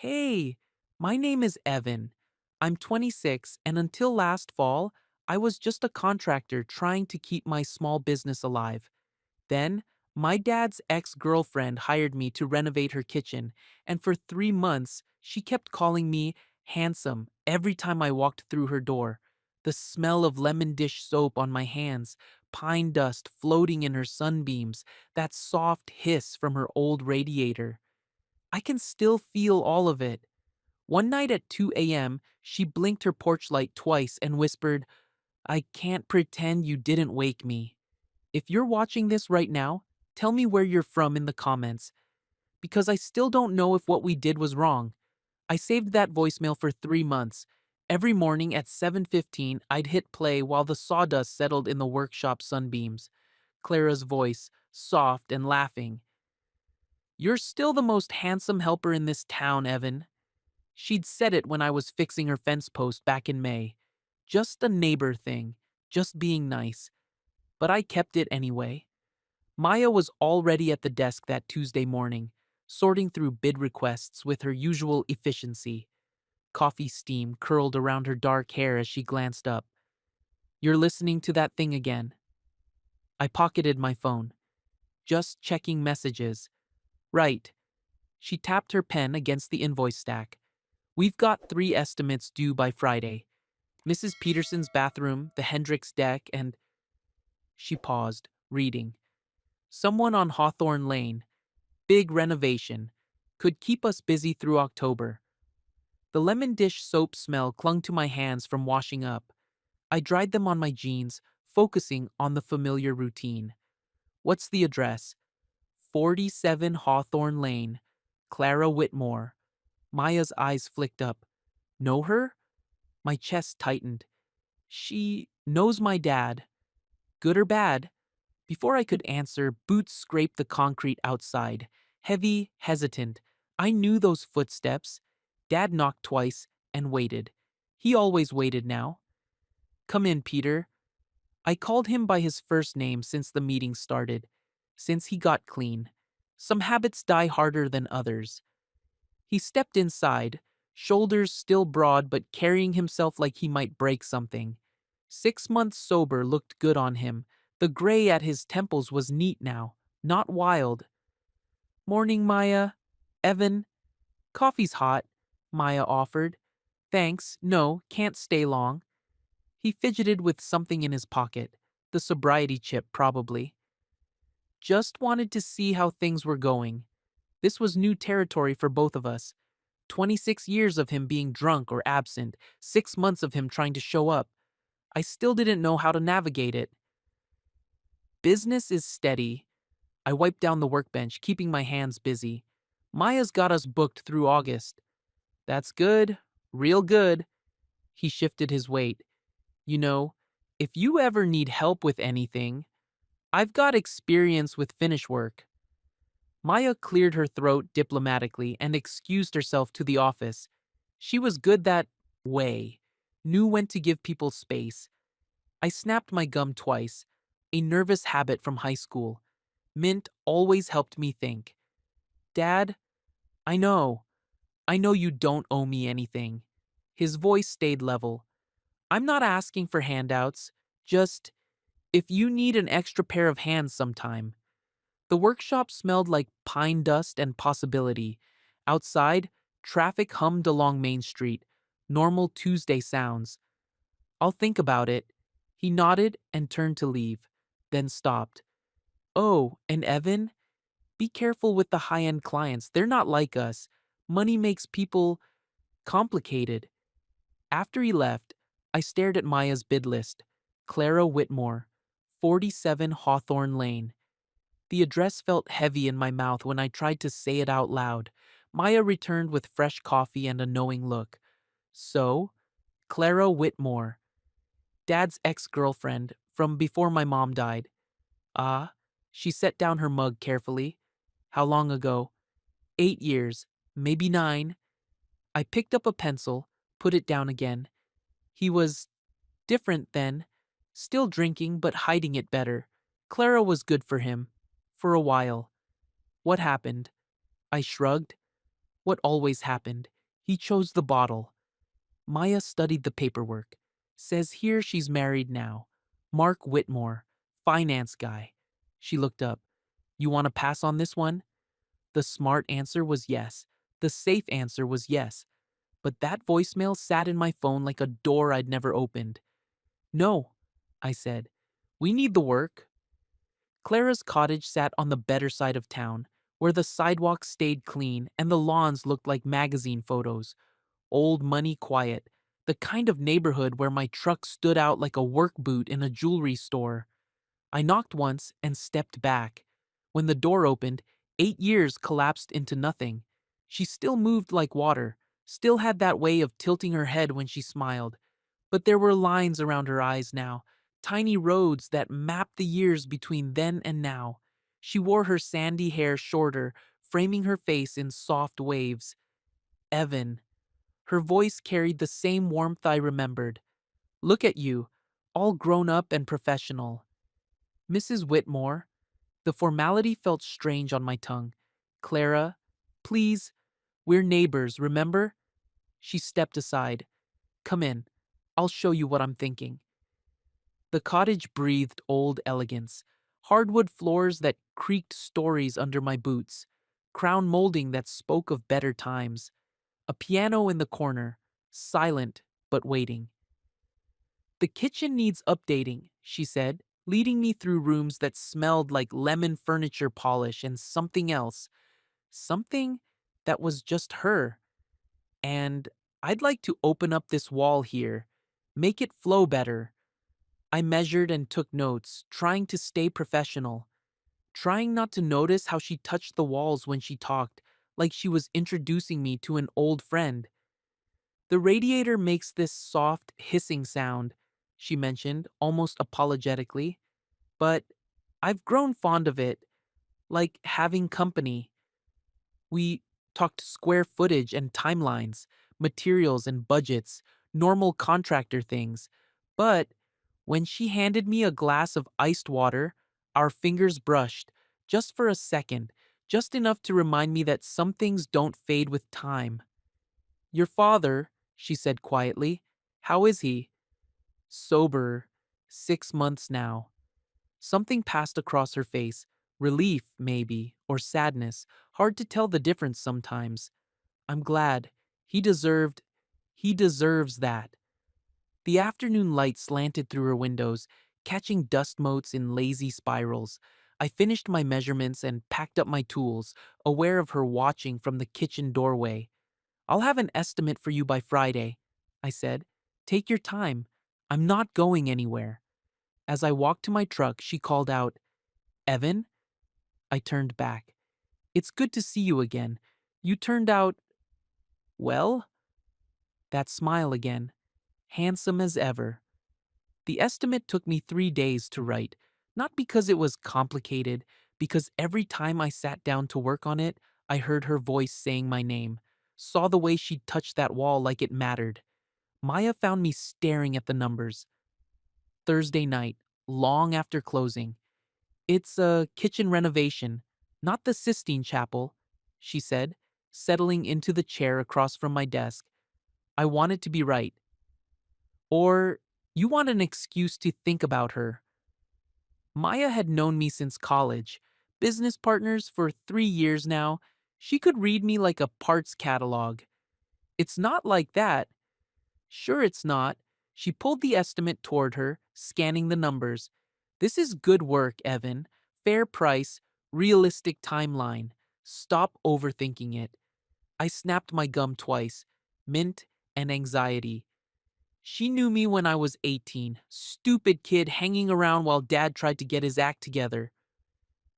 Hey, my name is Evan. I'm 26, and until last fall, I was just a contractor trying to keep my small business alive. Then, my dad's ex girlfriend hired me to renovate her kitchen, and for 3 months, she kept calling me handsome every time I walked through her door. The smell of lemon dish soap on my hands, pine dust floating in her sunbeams, that soft hiss from her old radiator. I can still feel all of it. One night at 2 a.m., she blinked her porch light twice and whispered, "I can't pretend you didn't wake me." If you're watching this right now, tell me where you're from in the comments, because I still don't know if what we did was wrong. I saved that voicemail for 3 months. Every morning at 7:15, I'd hit play while the sawdust settled in the workshop sunbeams. Clara's voice, soft and laughing. "You're still the most handsome helper in this town, Evan." She'd said it when I was fixing her fence post back in May. Just a neighbor thing, just being nice. But I kept it anyway. Maya was already at the desk that Tuesday morning, sorting through bid requests with her usual efficiency. Coffee steam curled around her dark hair as she glanced up. "You're listening to that thing again." I pocketed my phone. "Just checking messages." "Right." She tapped her pen against the invoice stack. "We've got 3 estimates due by Friday. Mrs. Peterson's bathroom, the Hendricks deck, and—" She paused, reading. "Someone on Hawthorne Lane. Big renovation. Could keep us busy through October." The lemon dish soap smell clung to my hands from washing up. I dried them on my jeans, focusing on the familiar routine. "What's the address?" 47 Hawthorne Lane. Clara Whitmore." Maya's eyes flicked up. "Know her?" My chest tightened. "She knows my dad. Good or bad?" Before I could answer, boots scraped the concrete outside. Heavy, hesitant. I knew those footsteps. Dad knocked twice and waited. He always waited now. "Come in, Peter." I called him by his first name since the meeting started, since he got clean. Some habits die harder than others. He stepped inside, shoulders still broad but carrying himself like he might break something. 6 months sober looked good on him. The gray at his temples was neat now, not wild. "Morning, Maya." "Evan." "Coffee's hot," Maya offered. "Thanks, no, can't stay long." He fidgeted with something in his pocket. The sobriety chip, probably. "Just wanted to see how things were going." This was new territory for both of us. 26 years of him being drunk or absent, 6 months of him trying to show up. I still didn't know how to navigate it. "Business is steady." I wiped down the workbench, keeping my hands busy. "Maya's got us booked through August." "That's good. Real good." He shifted his weight. "You know, if you ever need help with anything, I've got experience with finish work." Maya cleared her throat diplomatically and excused herself to the office. She was good that way, knew when to give people space. I snapped my gum twice, a nervous habit from high school. Mint always helped me think. "Dad, I know. I know you don't owe me anything." His voice stayed level. "I'm not asking for handouts. Just, if you need an extra pair of hands sometime." The workshop smelled like pine dust and possibility. Outside, traffic hummed along Main Street. Normal Tuesday sounds. "I'll think about it." He nodded and turned to leave, then stopped. "Oh, and Evan, be careful with the high-end clients. They're not like us. Money makes people complicated." After he left, I stared at Maya's bid list. Clara Whitmore, 47 Hawthorne Lane. The address felt heavy in my mouth when I tried to say it out loud. Maya returned with fresh coffee and a knowing look. "So, Clara Whitmore, Dad's ex-girlfriend, from before my mom died." "Ah." She set down her mug carefully. "How long ago?" 8 years, maybe 9. I picked up a pencil, put it down again. He was different then, still drinking but hiding it better. Clara was good for him. For a while. What happened? I shrugged. what always happened. He chose the bottle. Maya studied the paperwork. Says here she's married now. Mark Whitmore, finance guy. She looked up. You want to pass on this one? The smart answer was yes. The safe answer was yes. But that voicemail sat in my phone like a door I'd never opened. No, I said. We need the work. Clara's cottage sat on the better side of town, where the sidewalks stayed clean and the lawns looked like magazine photos. Old money quiet, the kind of neighborhood where my truck stood out like a work boot in a jewelry store. I knocked once and stepped back. When the door opened, 8 years collapsed into nothing. She still moved like water, still had that way of tilting her head when she smiled. But there were lines around her eyes now, tiny roads that mapped the years between then and now. She wore her sandy hair shorter, framing her face in soft waves. Evan. Her voice carried the same warmth I remembered. Look at you, all grown up and professional. Mrs. Whitmore. The formality felt strange on my tongue. Clara, please, we're neighbors, remember? She stepped aside. Come in. I'll show you what I'm thinking. The cottage breathed old elegance. Hardwood floors that creaked stories under my boots. Crown molding that spoke of better times. A piano in the corner, silent but waiting. The kitchen needs updating, she said, leading me through rooms that smelled like lemon furniture polish and something else. Something that was just her. And I'd like to open up this wall here, make it flow better. I measured and took notes, trying to stay professional, trying not to notice how she touched the walls when she talked, like she was introducing me to an old friend. The radiator makes this soft, hissing sound, she mentioned, almost apologetically. But I've grown fond of it, like having company. We talked square footage and timelines, materials and budgets, normal contractor things. But when she handed me a glass of iced water, our fingers brushed, just for a second, just enough to remind me that some things don't fade with time. Your father, she said quietly, how is he? Sober, 6 months now. Something passed across her face, relief, maybe, or sadness, hard to tell the difference sometimes. I'm glad. He deserved, he deserves that. The afternoon light slanted through her windows, catching dust motes in lazy spirals. I finished my measurements and packed up my tools, aware of her watching from the kitchen doorway. I'll have an estimate for you by Friday, I said. Take your time. I'm not going anywhere. As I walked to my truck, she called out, Evan? I turned back. It's good to see you again. You turned out, well? That smile again. Handsome as ever. The estimate took me 3 days to write, not because it was complicated, because every time I sat down to work on it, I heard her voice saying my name, saw the way she touched that wall like it mattered. Maya found me staring at the numbers. Thursday night, long after closing. It's a kitchen renovation, not the Sistine Chapel, she said, settling into the chair across from my desk. I want it to be right. Or you want an excuse to think about her. Maya had known me since college, business partners for 3 years now. She could read me like a parts catalog. It's not like that. Sure, it's not. She pulled the estimate toward her, scanning the numbers. This is good work, Evan. Fair price, realistic timeline. Stop overthinking it. I snapped my gum twice. Mint and anxiety. She knew me when I was 18. Stupid kid hanging around while dad tried to get his act together.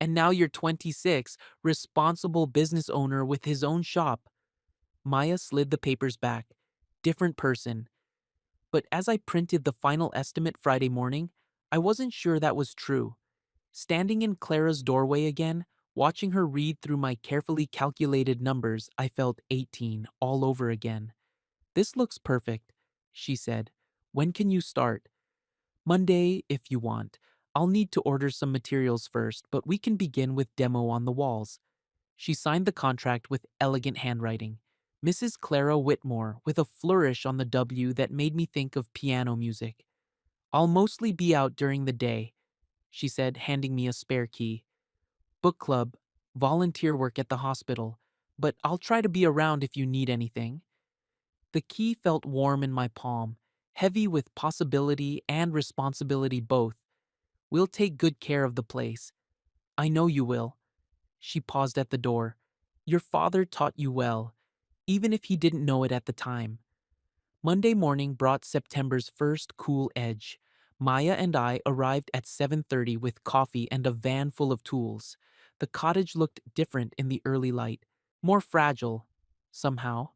And now you're 26, responsible business owner with his own shop. Maya slid the papers back. Different person. But as I printed the final estimate Friday morning, I wasn't sure that was true. Standing in Clara's doorway again, watching her read through my carefully calculated numbers, I felt 18 all over again. This looks perfect, she said. When can you start? Monday, if you want. I'll need to order some materials first, but we can begin with demo on the walls. She signed the contract with elegant handwriting. Mrs. Clara Whitmore, with a flourish on the W that made me think of piano music. I'll mostly be out during the day, she said, handing me a spare key. Book club, volunteer work at the hospital, but I'll try to be around if you need anything. The key felt warm in my palm, heavy with possibility and responsibility both. We'll take good care of the place. I know you will. She paused at the door. Your father taught you well, even if he didn't know it at the time. Monday morning brought September's first cool edge. Maya and I arrived at 7:30 with coffee and a van full of tools. The cottage looked different in the early light, more fragile, somehow,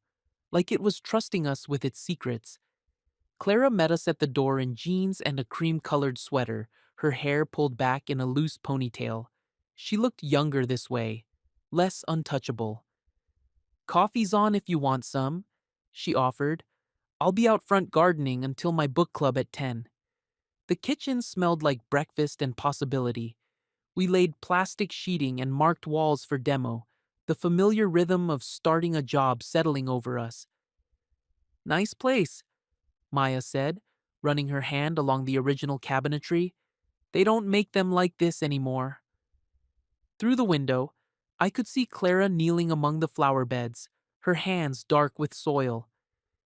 like it was trusting us with its secrets. Clara met us at the door in jeans and a cream-colored sweater, her hair pulled back in a loose ponytail. She looked younger this way, less untouchable. Coffee's on if you want some, she offered. I'll be out front gardening until my book club at 10. The kitchen smelled like breakfast and possibility. We laid plastic sheeting and marked walls for demo, the familiar rhythm of starting a job settling over us. Nice place, Maya said, running her hand along the original cabinetry. They don't make them like this anymore. Through the window, I could see Clara kneeling among the flower beds, her hands dark with soil.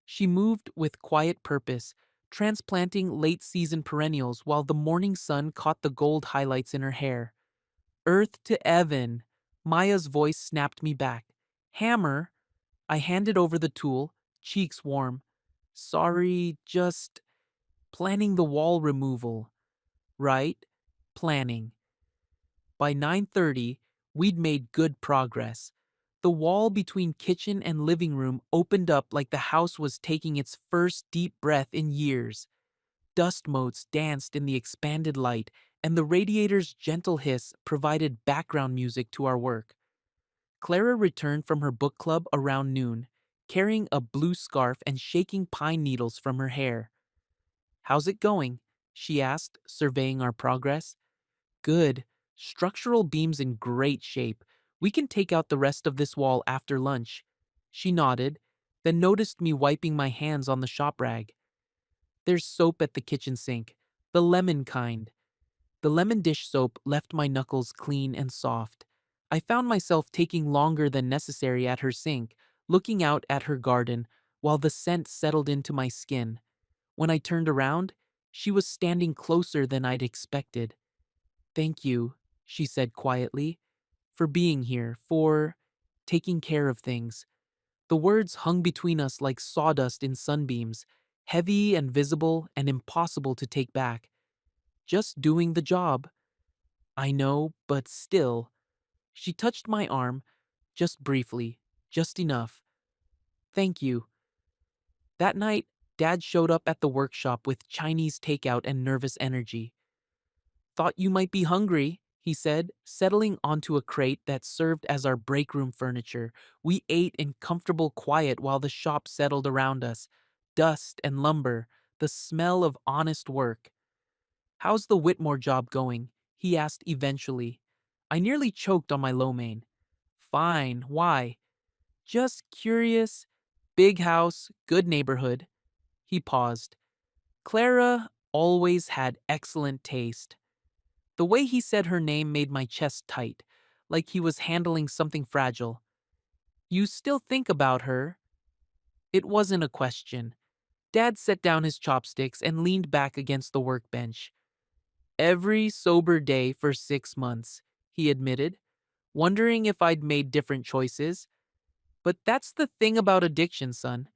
She moved with quiet purpose, transplanting late-season perennials while the morning sun caught the gold highlights in her hair. Earth to Evan, Maya's voice snapped me back. Hammer. I handed over the tool, cheeks warm. Sorry, just planning the wall removal. Right? Planning. By 9:30, we'd made good progress. The wall between kitchen and living room opened up like the house was taking its first deep breath in years. Dust motes danced in the expanded light, and the radiator's gentle hiss provided background music to our work. Clara returned from her book club around noon, carrying a blue scarf and shaking pine needles from her hair. How's it going? She asked, surveying our progress. Good. Structural beams in great shape. We can take out the rest of this wall after lunch. She nodded, then noticed me wiping my hands on the shop rag. There's soap at the kitchen sink, the lemon kind. The lemon dish soap left my knuckles clean and soft. I found myself taking longer than necessary at her sink, looking out at her garden, while the scent settled into my skin. When I turned around, she was standing closer than I'd expected. Thank you, she said quietly, for being here, for taking care of things. The words hung between us like sawdust in sunbeams, heavy and visible and impossible to take back. Just doing the job. I know, but still. She touched my arm, just briefly, just enough. Thank you. That night, Dad showed up at the workshop with Chinese takeout and nervous energy. Thought you might be hungry, he said, settling onto a crate that served as our break room furniture. We ate in comfortable quiet while the shop settled around us. Dust and lumber, the smell of honest work. How's the Whitmore job going? He asked eventually. I nearly choked on my lo mein. Fine, why? Just curious. Big house, good neighborhood. He paused. Clara always had excellent taste. The way he said her name made my chest tight, like he was handling something fragile. You still think about her? It wasn't a question. Dad set down his chopsticks and leaned back against the workbench. Every sober day for 6 months, he admitted, wondering if I'd made different choices. But that's the thing about addiction, son.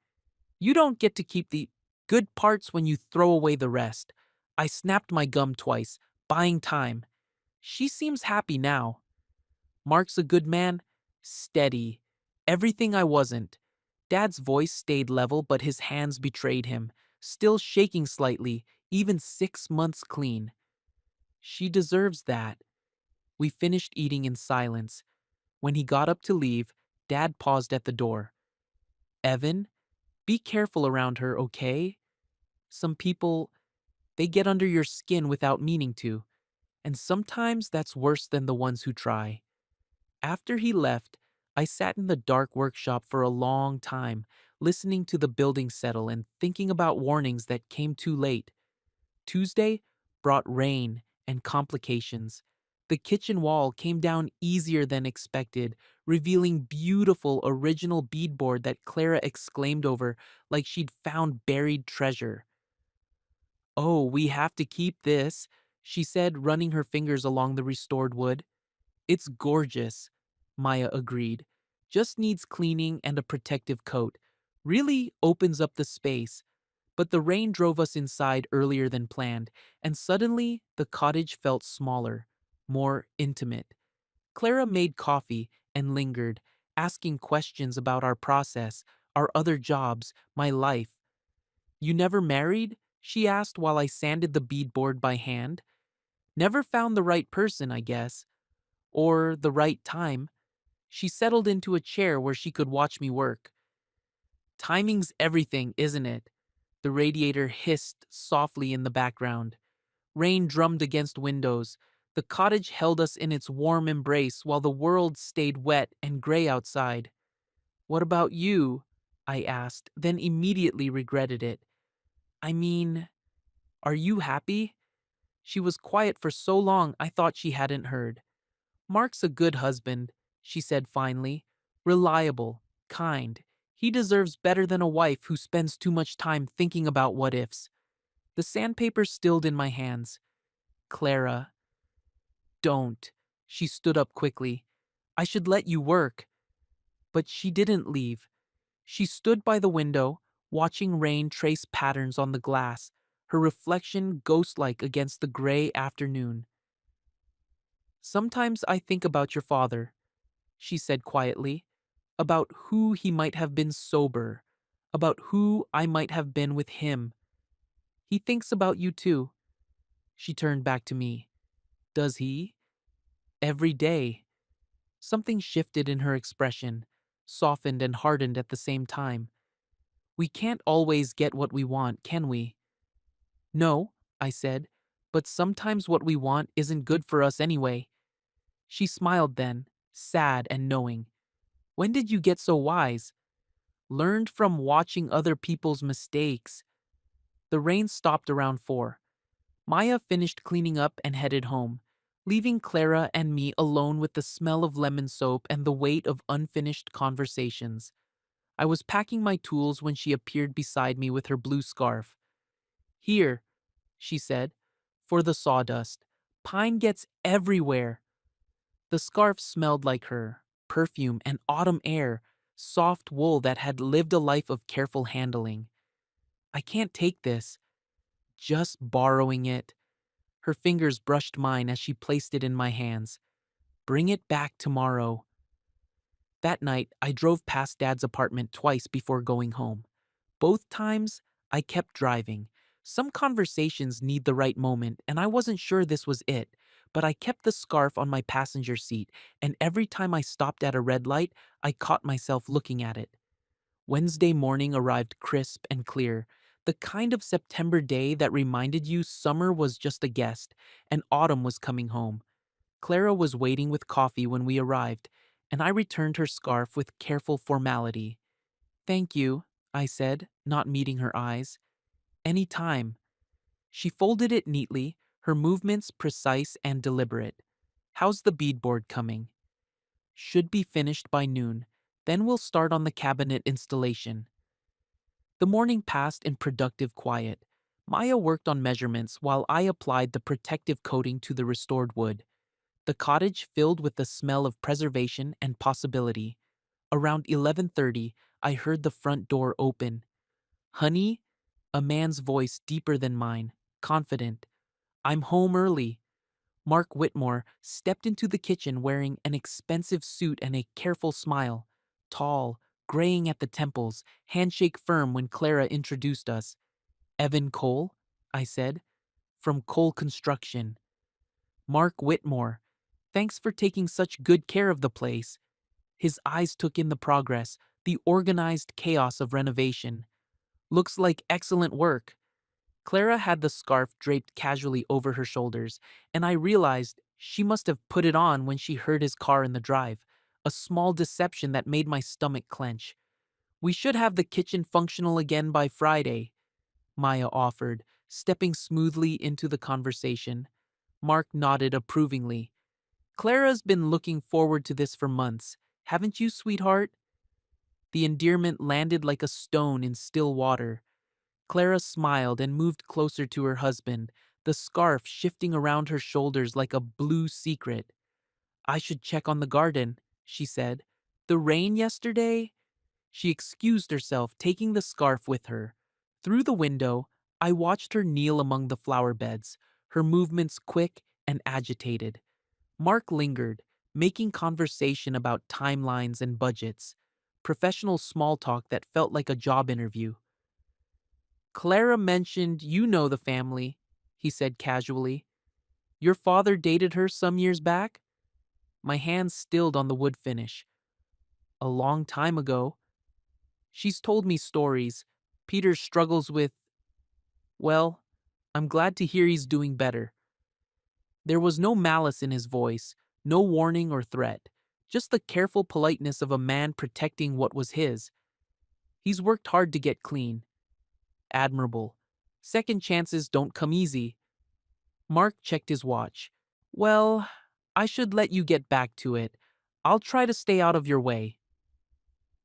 You don't get to keep the good parts when you throw away the rest. I snapped my gum twice, buying time. She seems happy now. Mark's a good man, steady. Everything I wasn't. Dad's voice stayed level, but his hands betrayed him, still shaking slightly, even 6 months clean. She deserves that. We finished eating in silence. When he got up to leave, Dad paused at the door. Evan, be careful around her, okay? Some people, they get under your skin without meaning to, and sometimes that's worse than the ones who try. After he left, I sat in the dark workshop for a long time, listening to the building settle and thinking about warnings that came too late. Tuesday brought rain and complications. The kitchen wall came down easier than expected, revealing beautiful original beadboard that Clara exclaimed over like she'd found buried treasure. "Oh, we have to keep this," she said, running her fingers along the restored wood. "It's gorgeous," Maya agreed. "Just needs cleaning and a protective coat. Really opens up the space." But the rain drove us inside earlier than planned, and suddenly the cottage felt smaller, more intimate. Clara made coffee and lingered, asking questions about our process, our other jobs, my life. "You never married?" she asked while I sanded the beadboard by hand. "Never found the right person, I guess. Or the right time." She settled into a chair where she could watch me work. "Timing's everything, isn't it?" The radiator hissed softly in the background. Rain drummed against windows. The cottage held us in its warm embrace while the world stayed wet and gray outside. "What about you?" I asked, then immediately regretted it. "I mean, are you happy?" She was quiet for so long I thought she hadn't heard. "Mark's a good husband," she said finally. "Reliable, kind. He deserves better than a wife who spends too much time thinking about what ifs." The sandpaper stilled in my hands. "Clara, don't." She stood up quickly. "I should let you work." But she didn't leave. She stood by the window, watching rain trace patterns on the glass, her reflection ghost-like against the gray afternoon. "Sometimes I think about your father," she said quietly, "about who he might have been sober, about who I might have been with him. He thinks about you too." She turned back to me. "Does he?" "Every day." Something shifted in her expression, softened and hardened at the same time. "We can't always get what we want, can we?" "No," I said, "but sometimes what we want isn't good for us anyway." She smiled then, sad and knowing. "When did you get so wise?" "Learned from watching other people's mistakes." The rain stopped around 4. Maya finished cleaning up and headed home, leaving Clara and me alone with the smell of lemon soap and the weight of unfinished conversations. I was packing my tools when she appeared beside me with her blue scarf. "Here," she said, "for the sawdust. Pine gets everywhere." The scarf smelled like her, perfume and autumn air, soft wool that had lived a life of careful handling. "I can't take this." "Just borrowing it." Her fingers brushed mine as she placed it in my hands. "Bring it back tomorrow." That night, I drove past Dad's apartment twice before going home. Both times, I kept driving. Some conversations need the right moment, and I wasn't sure this was it, but I kept the scarf on my passenger seat, and every time I stopped at a red light, I caught myself looking at it. Wednesday morning arrived crisp and clear, the kind of September day that reminded you summer was just a guest and autumn was coming home. Clara was waiting with coffee when we arrived, and I returned her scarf with careful formality. "Thank you," I said, not meeting her eyes. "Any time." She folded it neatly, her movements precise and deliberate. "How's the beadboard coming?" "Should be finished by noon. Then we'll start on the cabinet installation." The morning passed in productive quiet. Maya worked on measurements while I applied the protective coating to the restored wood. The cottage filled with the smell of preservation and possibility. Around 11:30, I heard the front door open. "Honey?" A man's voice deeper than mine, confident. "I'm home early." Mark Whitmore stepped into the kitchen wearing an expensive suit and a careful smile. Tall, graying at the temples, handshake firm when Clara introduced us. "Evan Cole?" I said. "From Cole Construction." "Mark Whitmore. Thanks for taking such good care of the place." His eyes took in the progress, the organized chaos of renovation. "Looks like excellent work." Clara had the scarf draped casually over her shoulders, and I realized she must have put it on when she heard his car in the drive. a small deception that made my stomach clench. We should have the kitchen functional again by Friday, Maya offered, stepping smoothly into the conversation. Mark nodded approvingly. Clara's been looking forward to this for months. Haven't you, sweetheart? The endearment landed like a stone in still water. Clara smiled and moved closer to her husband, the scarf shifting around her shoulders like a blue secret. I should check on the garden, she said. The rain yesterday? She excused herself, taking the scarf with her. Through the window, I watched her kneel among the flower beds, her movements quick and agitated. Mark lingered, making conversation about timelines and budgets, professional small talk that felt like a job interview. Clara mentioned you know the family, he said casually. Your father dated her some years back? My hands stilled on the wood finish. A long time ago. She's told me stories. Peter struggles with, well, I'm glad to hear he's doing better. There was no malice in his voice, no warning or threat, just the careful politeness of a man protecting what was his. He's worked hard to get clean. Admirable. Second chances don't come easy. Mark checked his watch. Well, I should let you get back to it. I'll try to stay out of your way.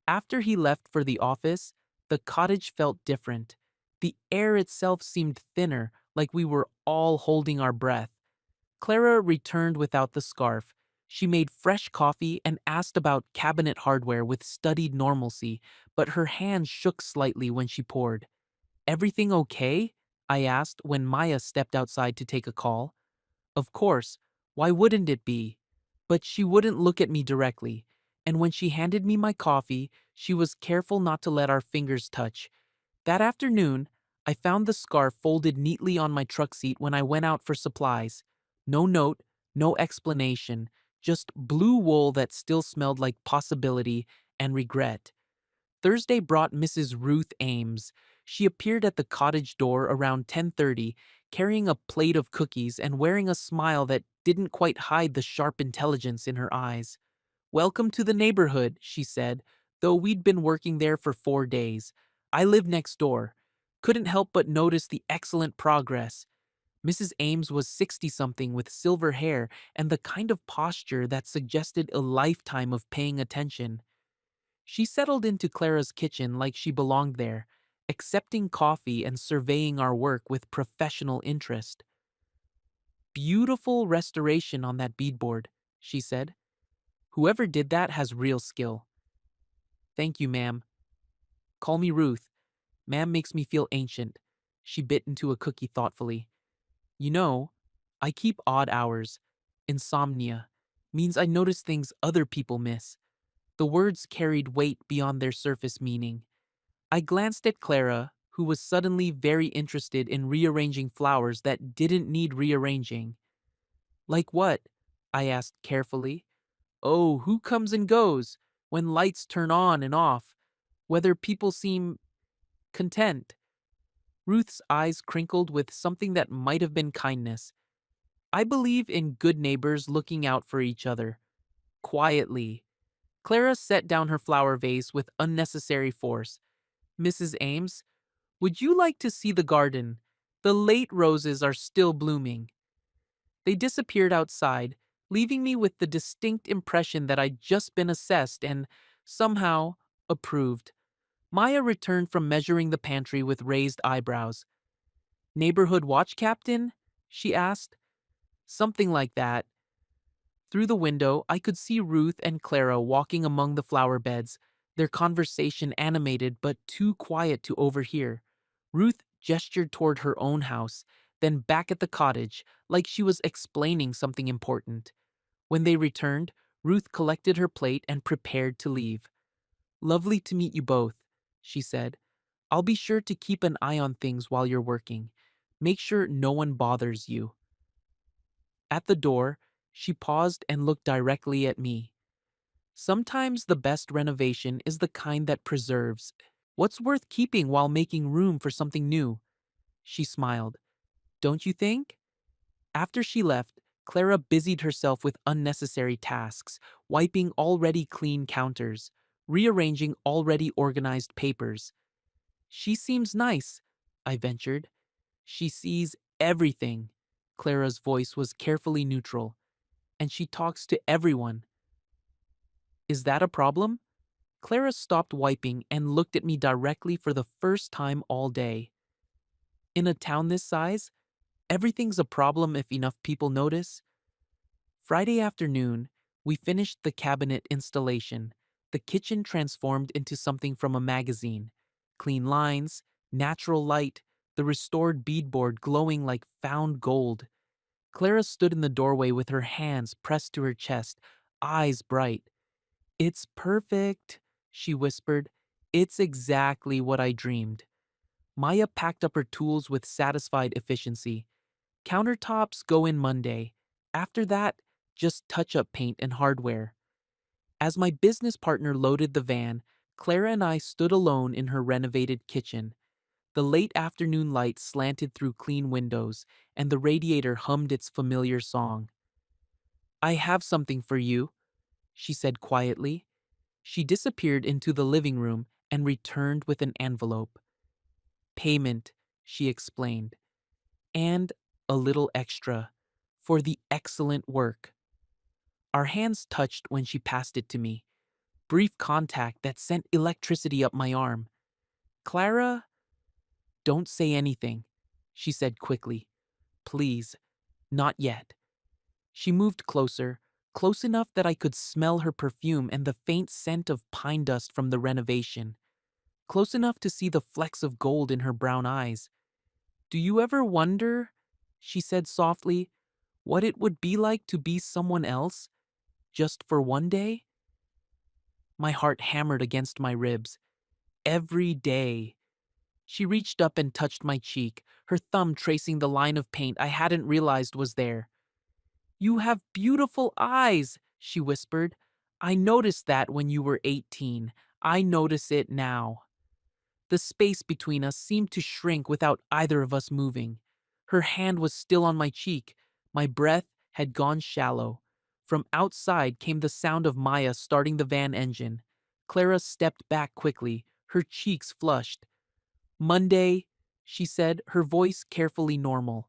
After he left for the office, the cottage felt different. The air itself seemed thinner, like we were all holding our breath. Clara returned without the scarf. She made fresh coffee and asked about cabinet hardware with studied normalcy, but her hands shook slightly when she poured. Everything okay? I asked when Maya stepped outside to take a call. Of course, why wouldn't it be? But she wouldn't look at me directly, and when she handed me my coffee, she was careful not to let our fingers touch. That afternoon, I found the scarf folded neatly on my truck seat when I went out for supplies. No note, no explanation, just blue wool that still smelled like possibility and regret. Thursday brought Mrs. Ruth Ames. She appeared at the cottage door around 10:30, carrying a plate of cookies and wearing a smile that didn't quite hide the sharp intelligence in her eyes. Welcome to the neighborhood, she said, though we'd been working there for 4 days. I live next door. Couldn't help but notice the excellent progress. Mrs. Ames was 60-something with silver hair and the kind of posture that suggested a lifetime of paying attention. She settled into Clara's kitchen like she belonged there, accepting coffee and surveying our work with professional interest. Beautiful restoration on that beadboard, she said. Whoever did that has real skill. Thank you, ma'am. Call me Ruth. Ma'am makes me feel ancient. She bit into a cookie thoughtfully. You know, I keep odd hours. Insomnia means I notice things other people miss. The words carried weight beyond their surface meaning. I glanced at Clara, who was suddenly very interested in rearranging flowers that didn't need rearranging. Like what? I asked carefully. Oh, who comes and goes, when lights turn on and off, whether people seem content. Ruth's eyes crinkled with something that might have been kindness. I believe in good neighbors looking out for each other. Quietly. Clara set down her flower vase with unnecessary force. Mrs. Ames, would you like to see the garden? The late roses are still blooming. They disappeared outside, leaving me with the distinct impression that I'd just been assessed and, somehow, approved. Maya returned from measuring the pantry with raised eyebrows. Neighborhood watch captain? She asked. Something like that. Through the window, I could see Ruth and Clara walking among the flower beds, their conversation animated but too quiet to overhear. Ruth gestured toward her own house, then back at the cottage, like she was explaining something important. When they returned, Ruth collected her plate and prepared to leave. Lovely to meet you both, she said. I'll be sure to keep an eye on things while you're working. Make sure no one bothers you. At the door, she paused and looked directly at me. Sometimes the best renovation is the kind that preserves what's worth keeping while making room for something new. She smiled. Don't you think? After she left, Clara busied herself with unnecessary tasks, wiping already clean counters, rearranging already organized papers. She seems nice, I ventured. She sees everything. Clara's voice was carefully neutral, and she talks to everyone. Is that a problem? Clara stopped wiping and looked at me directly for the first time all day. In a town this size, everything's a problem if enough people notice. Friday afternoon, we finished the cabinet installation. The kitchen transformed into something from a magazine. Clean lines, natural light, the restored beadboard glowing like found gold. Clara stood in the doorway with her hands pressed to her chest, eyes bright. "It's perfect," she whispered. "It's exactly what I dreamed." Maya packed up her tools with satisfied efficiency. Countertops go in Monday. After that, just touch-up paint and hardware. As my business partner loaded the van, Clara and I stood alone in her renovated kitchen. The late afternoon light slanted through clean windows, and the radiator hummed its familiar song. "I have something for you," she said quietly. She disappeared into the living room and returned with an envelope. "Payment," she explained, "and a little extra for the excellent work." Our hands touched when she passed it to me. Brief contact that sent electricity up my arm. "Clara, don't say anything," she said quickly. "Please, not yet." She moved closer, close enough that I could smell her perfume and the faint scent of pine dust from the renovation. Close enough to see the flecks of gold in her brown eyes. "Do you ever wonder," she said softly, "what it would be like to be someone else, just for one day?" My heart hammered against my ribs. Every day. She reached up and touched my cheek, her thumb tracing the line of paint I hadn't realized was there. "You have beautiful eyes," she whispered. "I noticed that when you were 18. I notice it now." The space between us seemed to shrink without either of us moving. Her hand was still on my cheek. My breath had gone shallow. From outside came the sound of Maya starting the van engine. Clara stepped back quickly, her cheeks flushed. "Monday," she said, her voice carefully normal.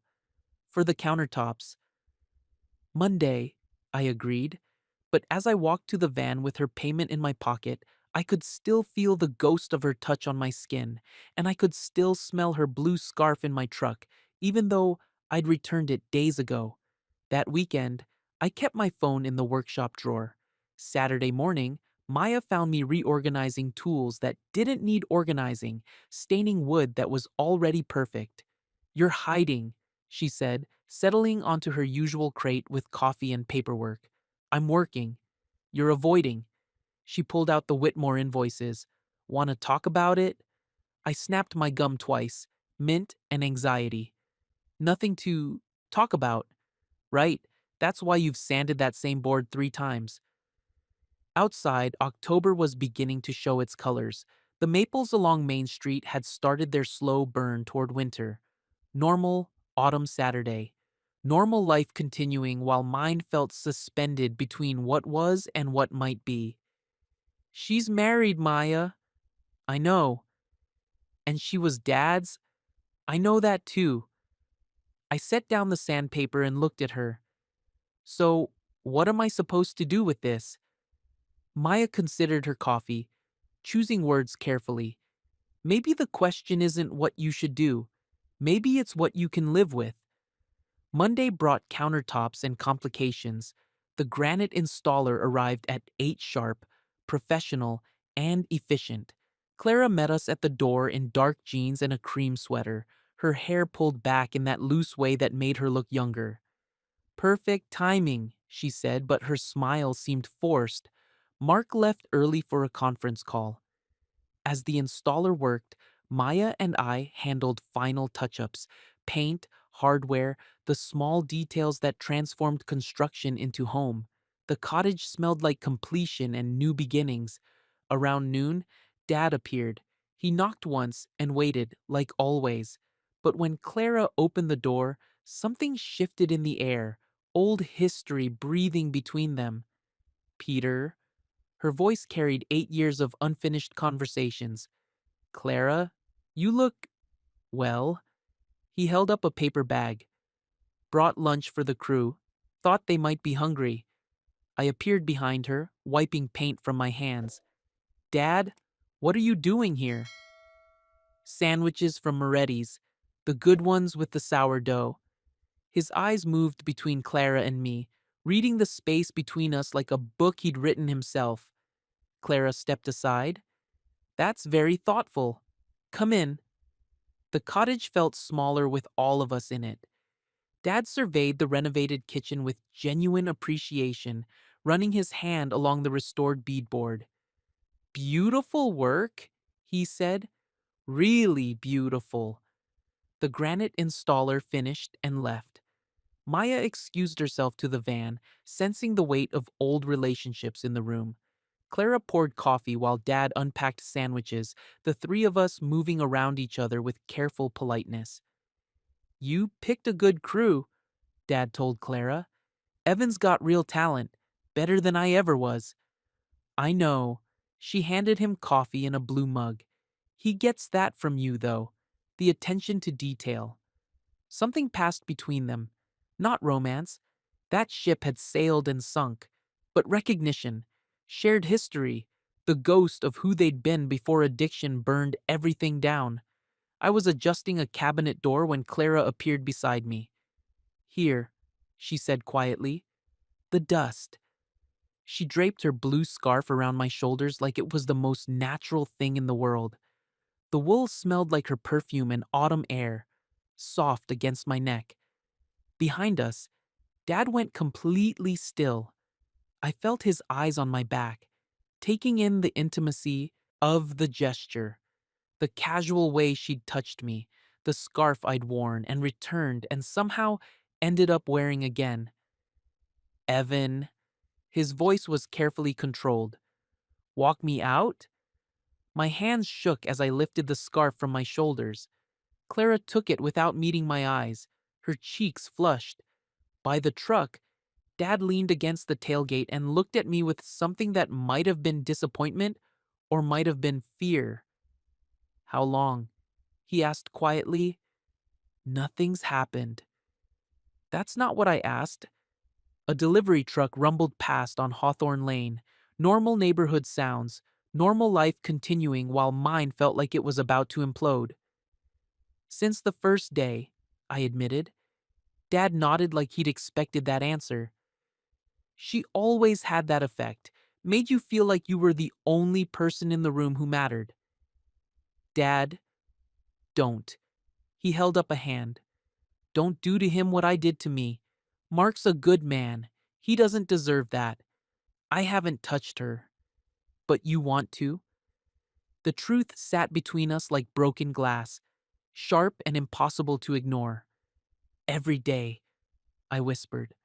"For the countertops." "Monday," I agreed. But as I walked to the van with her payment in my pocket, I could still feel the ghost of her touch on my skin, and I could still smell her blue scarf in my truck, even though I'd returned it days ago. That weekend, I kept my phone in the workshop drawer. Saturday morning, Maya found me reorganizing tools that didn't need organizing, staining wood that was already perfect. "You're hiding," she said, settling onto her usual crate with coffee and paperwork. "I'm working." "You're avoiding." She pulled out the Whitmore invoices. "Want to talk about it?" I snapped my gum twice, mint and anxiety. "Nothing to talk about." "Right. That's why you've sanded that same board 3 times." Outside, October was beginning to show its colors. The maples along Main Street had started their slow burn toward winter. Normal, autumn Saturday. Normal life continuing while mine felt suspended between what was and what might be. "She's married, Maya." "I know." "And she was Dad's." "I know that too." I set down the sandpaper and looked at her. "So, what am I supposed to do with this?" Maya considered her coffee, choosing words carefully. "Maybe the question isn't what you should do. Maybe it's what you can live with." Monday brought countertops and complications. The granite installer arrived at 8 sharp, professional, and efficient. Clara met us at the door in dark jeans and a cream sweater, her hair pulled back in that loose way that made her look younger. "Perfect timing," she said, but her smile seemed forced. Mark left early for a conference call. As the installer worked, Maya and I handled final touch-ups, paint, hardware, the small details that transformed construction into home. The cottage smelled like completion and new beginnings. Around noon, Dad appeared. He knocked once and waited, like always. But when Clara opened the door, something shifted in the air. old history breathing between them. Peter, her voice carried 8 years of unfinished conversations. Clara, you look, well. He held up a paper bag, brought lunch for the crew, thought they might be hungry. I appeared behind her, wiping paint from my hands. Dad, what are you doing here? Sandwiches from Moretti's, the good ones with the sourdough. His eyes moved between Clara and me, reading the space between us like a book he'd written himself. Clara stepped aside. That's very thoughtful. Come in. The cottage felt smaller with all of us in it. Dad surveyed the renovated kitchen with genuine appreciation, running his hand along the restored beadboard. Beautiful work, he said. Really beautiful. The granite installer finished and left. Maya excused herself to the van, sensing the weight of old relationships in the room. Clara poured coffee while Dad unpacked sandwiches, the three of us moving around each other with careful politeness. You picked a good crew, Dad told Clara. Evan's got real talent, better than I ever was. I know. She handed him coffee in a blue mug. He gets that from you, though. The attention to detail. Something passed between them. Not romance. That ship had sailed and sunk. But recognition. Shared history. The ghost of who they'd been before addiction burned everything down. I was adjusting a cabinet door when Clara appeared beside me. Here, she said quietly. The dust. She draped her blue scarf around my shoulders like it was the most natural thing in the world. The wool smelled like her perfume and autumn air, soft against my neck. Behind us, Dad went completely still. I felt his eyes on my back, taking in the intimacy of the gesture, the casual way she'd touched me, the scarf I'd worn and returned and somehow ended up wearing again. Evan, his voice was carefully controlled. Walk me out? My hands shook as I lifted the scarf from my shoulders. Clara took it without meeting my eyes, her cheeks flushed. By the truck, Dad leaned against the tailgate and looked at me with something that might have been disappointment or might have been fear. How long? He asked quietly. Nothing's happened. That's not what I asked. A delivery truck rumbled past on Hawthorne Lane. Normal neighborhood sounds, normal life continuing while mine felt like it was about to implode. Since the first day, I admitted. Dad nodded like he'd expected that answer. She always had that effect, made you feel like you were the only person in the room who mattered. Dad, don't. He held up a hand. Don't do to him what I did to me. Mark's a good man. He doesn't deserve that. I haven't touched her. But you want to? The truth sat between us like broken glass, sharp and impossible to ignore. Every day, I whispered.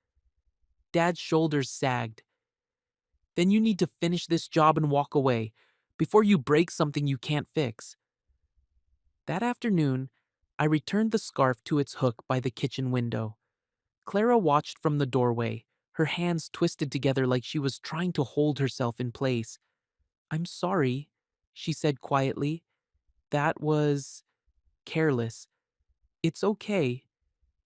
Dad's shoulders sagged. Then you need to finish this job and walk away, before you break something you can't fix. That afternoon, I returned the scarf to its hook by the kitchen window. Clara watched from the doorway, her hands twisted together like she was trying to hold herself in place. I'm sorry, she said quietly. That was careless. It's okay.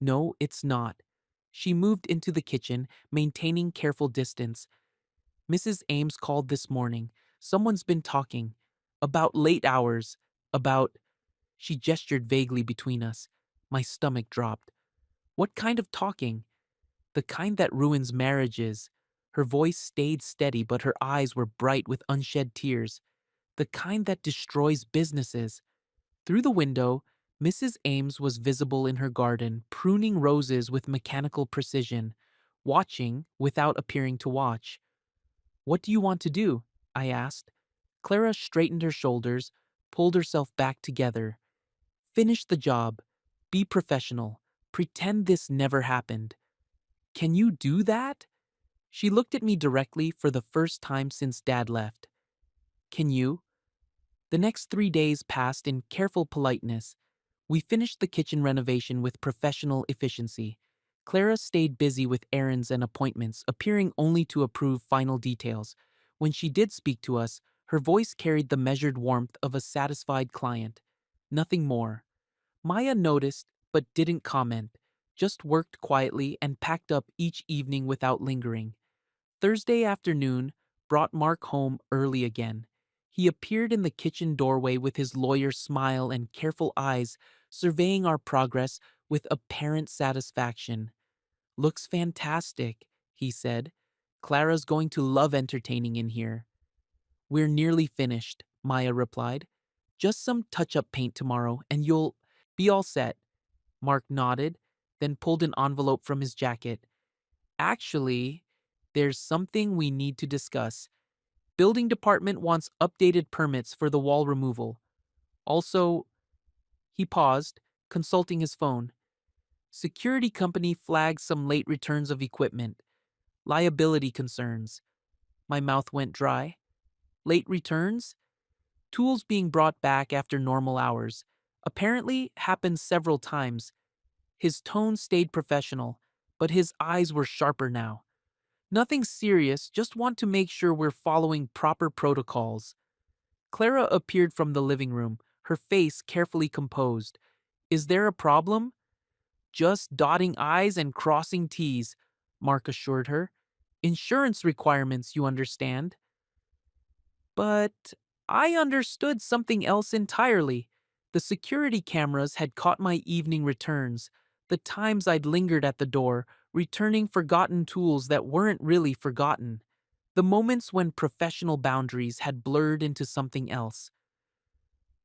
No, it's not. She moved into the kitchen, maintaining careful distance. Mrs. Ames called this morning. Someone's been talking. About late hours. About. She gestured vaguely between us. My stomach dropped. What kind of talking? The kind that ruins marriages. Her voice stayed steady, but her eyes were bright with unshed tears. The kind that destroys businesses. Through the window, Mrs. Ames was visible in her garden, pruning roses with mechanical precision, watching without appearing to watch. What do you want to do? I asked. Clara straightened her shoulders, pulled herself back together. Finish the job. Be professional. Pretend this never happened. Can you do that? She looked at me directly for the first time since Dad left. Can you? The next 3 days passed in careful politeness. We finished the kitchen renovation with professional efficiency. Clara stayed busy with errands and appointments, appearing only to approve final details. When she did speak to us, her voice carried the measured warmth of a satisfied client. Nothing more. Maya noticed, but didn't comment, just worked quietly and packed up each evening without lingering. Thursday afternoon brought Mark home early again. He appeared in the kitchen doorway with his lawyer's smile and careful eyes, surveying our progress with apparent satisfaction. "Looks fantastic," he said. "Clara's going to love entertaining in here." "We're nearly finished," Maya replied. "Just some touch-up paint tomorrow, and you'll be all set." Mark nodded, then pulled an envelope from his jacket. "Actually, there's something we need to discuss. Building department wants updated permits for the wall removal. Also," he paused, consulting his phone. "Security company flags some late returns of equipment. Liability concerns." My mouth went dry. Late returns? Tools being brought back after normal hours. Apparently happened several times. His tone stayed professional, but his eyes were sharper now. "Nothing serious, just want to make sure we're following proper protocols." Clara appeared from the living room, her face carefully composed. "Is there a problem?" "Just dotting I's and crossing T's," Mark assured her. "Insurance requirements, you understand." But I understood something else entirely. The security cameras had caught my evening returns, the times I'd lingered at the door, returning forgotten tools that weren't really forgotten, the moments when professional boundaries had blurred into something else.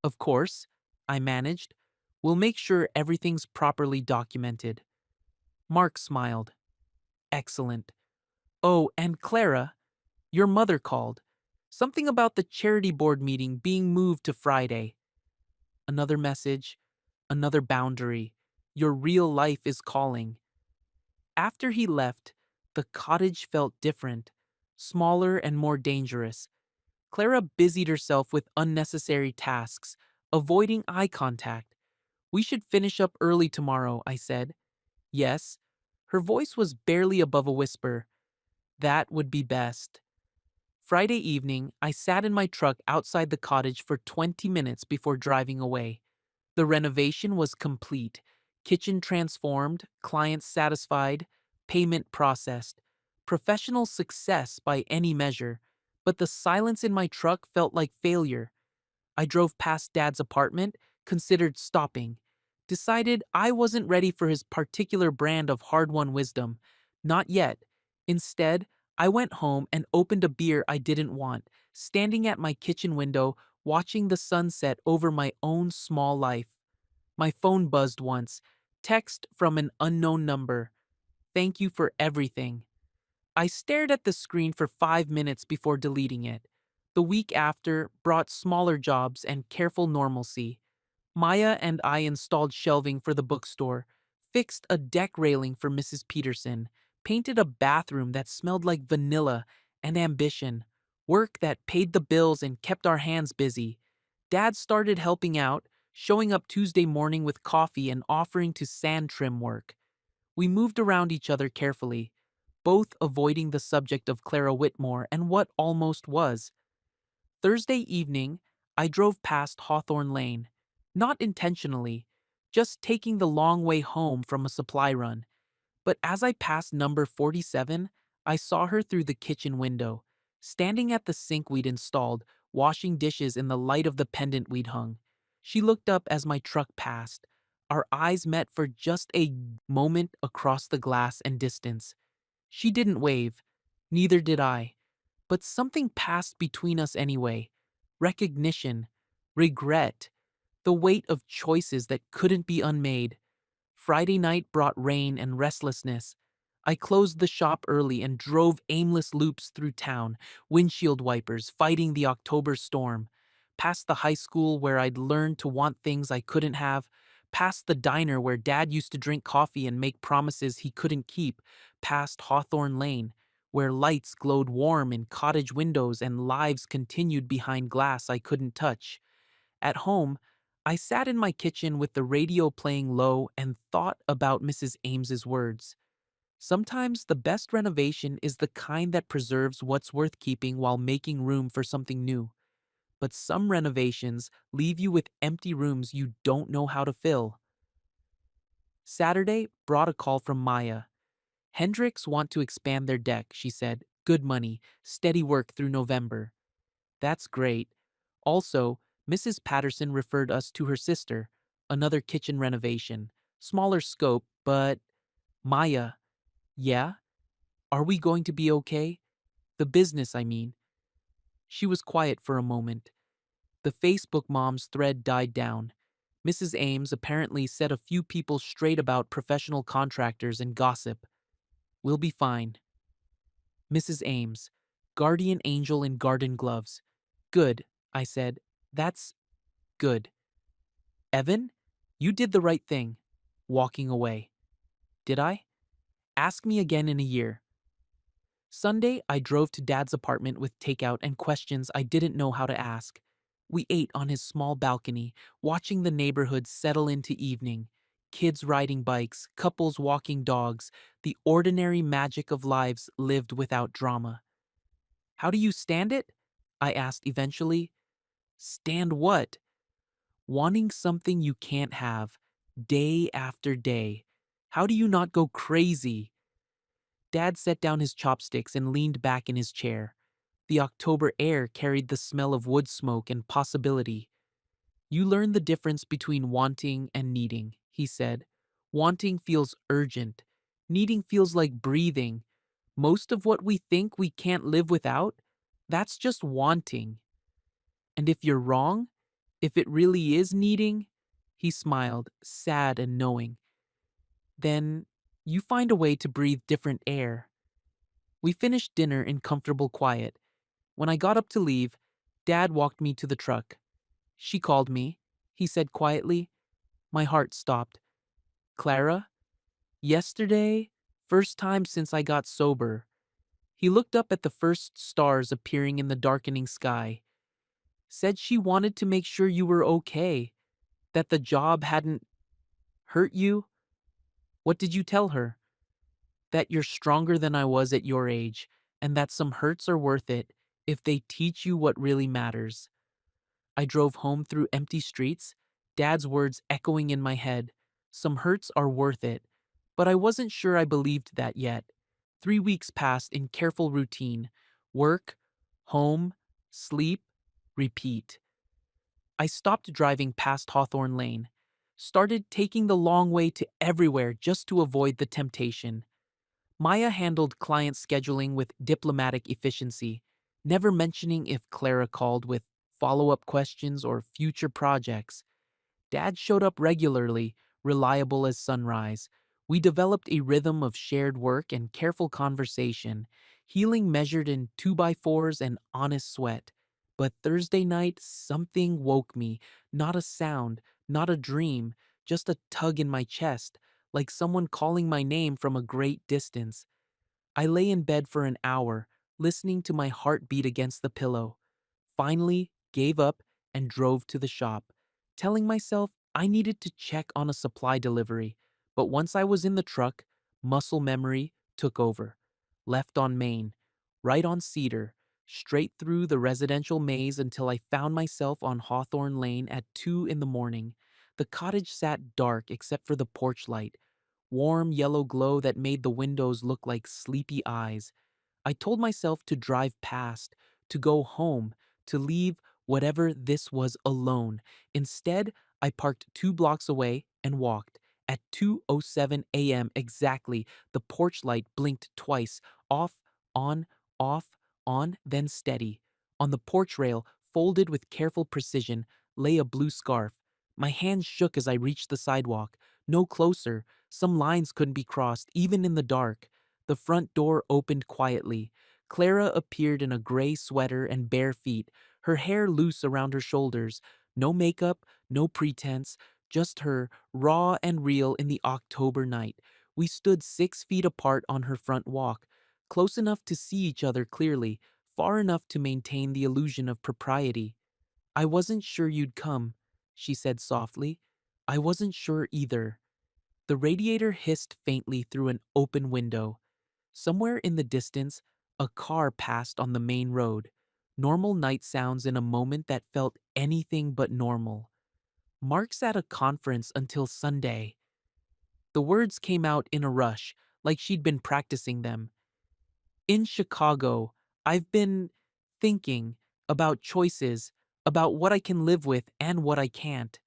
"Of course," I managed. "We'll make sure everything's properly documented." Mark smiled. "Excellent. Oh, and Clara, your mother called. Something about the charity board meeting being moved to Friday." Another message, another boundary. Your real life is calling. After he left, the cottage felt different, smaller and more dangerous. Clara busied herself with unnecessary tasks, avoiding eye contact. "We should finish up early tomorrow," I said. "Yes." Her voice was barely above a whisper. "That would be best." Friday evening, I sat in my truck outside the cottage for 20 minutes before driving away. The renovation was complete. Kitchen transformed, clients satisfied, payment processed. Professional success by any measure. But the silence in my truck felt like failure. I drove past Dad's apartment, considered stopping. Decided I wasn't ready for his particular brand of hard-won wisdom. Not yet. Instead, I went home and opened a beer I didn't want, standing at my kitchen window, watching the sunset over my own small life. My phone buzzed once. Text from an unknown number. "Thank you for everything." I stared at the screen for 5 minutes before deleting it. The week after brought smaller jobs and careful normalcy. Maya and I installed shelving for the bookstore, fixed a deck railing for Mrs. Peterson, painted a bathroom that smelled like vanilla and ambition, work that paid the bills and kept our hands busy. Dad started helping out, showing up Tuesday morning with coffee and offering to sand trim work. We moved around each other carefully, both avoiding the subject of Clara Whitmore and what almost was. Thursday evening, I drove past Hawthorne Lane, not intentionally, just taking the long way home from a supply run. But as I passed number 47, I saw her through the kitchen window, standing at the sink we'd installed, washing dishes in the light of the pendant we'd hung. She looked up as my truck passed. Our eyes met for just a moment across the glass and distance. She didn't wave, neither did I. But something passed between us anyway. Recognition, regret, the weight of choices that couldn't be unmade. Friday night brought rain and restlessness. I closed the shop early and drove aimless loops through town, windshield wipers fighting the October storm. Past the high school where I'd learned to want things I couldn't have. Past the diner where Dad used to drink coffee and make promises he couldn't keep. Past Hawthorne Lane, where lights glowed warm in cottage windows and lives continued behind glass I couldn't touch. At home, I sat in my kitchen with the radio playing low and thought about Mrs. Ames's words. Sometimes the best renovation is the kind that preserves what's worth keeping while making room for something new. But some renovations leave you with empty rooms you don't know how to fill. Saturday brought a call from Maya. Hendricks want to expand their deck, she said. Good money, steady work through November. That's great. Also, Mrs. Patterson referred us to her sister, another kitchen renovation. Smaller scope, but Maya, yeah? Are we going to be okay? The business, I mean. She was quiet for a moment. The Facebook mom's thread died down. Mrs. Ames apparently set a few people straight about professional contractors and gossip. We'll be fine. Mrs. Ames, guardian angel in garden gloves. Good, I said. That's good. Evan, you did the right thing. Walking away. Did I? Ask me again in a year. Sunday, I drove to Dad's apartment with takeout and questions I didn't know how to ask. We ate on his small balcony, watching the neighborhood settle into evening. Kids riding bikes, couples walking dogs, the ordinary magic of lives lived without drama. How do you stand it? I asked eventually. Stand what? Wanting something you can't have, day after day. How do you not go crazy? Dad set down his chopsticks and leaned back in his chair. The October air carried the smell of wood smoke and possibility. You learn the difference between wanting and needing, he said. Wanting feels urgent. Needing feels like breathing. Most of what we think we can't live without, that's just wanting. And if you're wrong, if it really is needing, he smiled, sad and knowing, then you find a way to breathe different air. We finished dinner in comfortable quiet. When I got up to leave, Dad walked me to the truck. She called me, he said quietly. My heart stopped. Clara? Yesterday, first time since I got sober. He looked up at the first stars appearing in the darkening sky. Said she wanted to make sure you were okay, that the job hadn't hurt you. What did you tell her? That you're stronger than I was at your age, and that some hurts are worth it if they teach you what really matters. I drove home through empty streets, Dad's words echoing in my head. Some hurts are worth it. But I wasn't sure I believed that yet. 3 weeks passed in careful routine. Work, home, sleep, repeat. I stopped driving past Hawthorne Lane. Started taking the long way to everywhere just to avoid the temptation. Maya handled client scheduling with diplomatic efficiency, never mentioning if Clara called with follow-up questions or future projects. Dad showed up regularly, reliable as sunrise. We developed a rhythm of shared work and careful conversation, healing measured in 2x4s and honest sweat. But Thursday night, something woke me. Not a sound, not a dream, just a tug in my chest, like someone calling my name from a great distance. I lay in bed for an hour, listening to my heart beat against the pillow. Finally, gave up and drove to the shop, telling myself I needed to check on a supply delivery. But once I was in the truck, muscle memory took over. Left on Main, right on Cedar, straight through the residential maze until I found myself on Hawthorne Lane at 2 in the morning. The cottage sat dark except for the porch light, warm yellow glow that made the windows look like sleepy eyes. I told myself to drive past, to go home, to leave whatever this was alone. Instead, I parked 2 blocks away and walked. At 2:07 a.m. exactly, the porch light blinked twice, off, off, on, then steady. On the porch rail, folded with careful precision, lay a blue scarf. My hands shook as I reached the sidewalk. No closer. Some lines couldn't be crossed, even in the dark. The front door opened quietly. Clara appeared in a gray sweater and bare feet, her hair loose around her shoulders. No makeup, no pretense, just her, raw and real in the October night. We stood 6 feet apart on her front walk, close enough to see each other clearly, far enough to maintain the illusion of propriety. I wasn't sure you'd come, she said softly. I wasn't sure either. The radiator hissed faintly through an open window. Somewhere in the distance, a car passed on the main road. Normal night sounds in a moment that felt anything but normal. Mark's at a conference until Sunday. The words came out in a rush, like she'd been practicing them. In Chicago, I've been thinking about choices, about what I can live with and what I can't.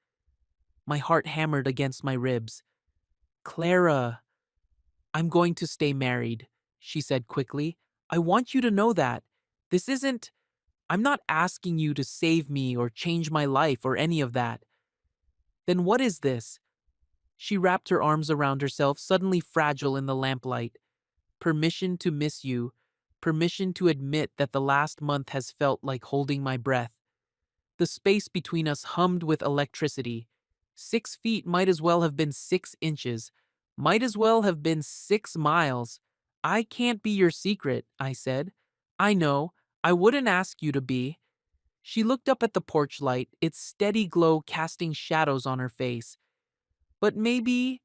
My heart hammered against my ribs. Clara, I'm going to stay married, she said quickly. I want you to know that. This isn't, I'm not asking you to save me or change my life or any of that. Then what is this? She wrapped her arms around herself, suddenly fragile in the lamplight. Permission to miss you. Permission to admit that the last month has felt like holding my breath. The space between us hummed with electricity. 6 feet might as well have been 6 inches. Might as well have been 6 miles. I can't be your secret, I said. I know. I wouldn't ask you to be. She looked up at the porch light, its steady glow casting shadows on her face. But maybe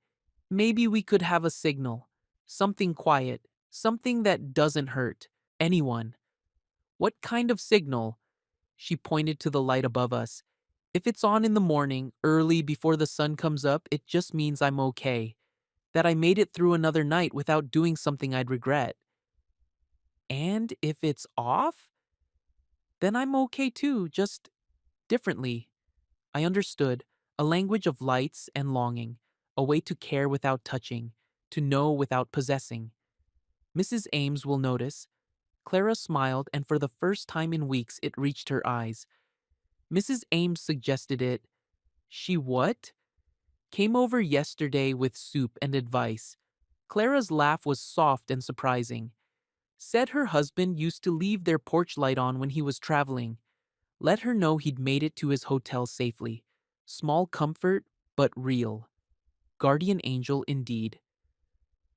we could have a signal. Something quiet. Something that doesn't hurt anyone. What kind of signal? She pointed to the light above us. If it's on in the morning, early before the sun comes up, it just means I'm okay. That I made it through another night without doing something I'd regret. And if it's off, then I'm okay too, just differently. I understood, a language of lights and longing, a way to care without touching, to know without possessing. Mrs. Ames will notice. Clara smiled, and for the first time in weeks it reached her eyes. Mrs. Ames suggested it. She what? Came over yesterday with soup and advice. Clara's laugh was soft and surprising. Said her husband used to leave their porch light on when he was traveling. Let her know he'd made it to his hotel safely. Small comfort, but real. Guardian angel indeed.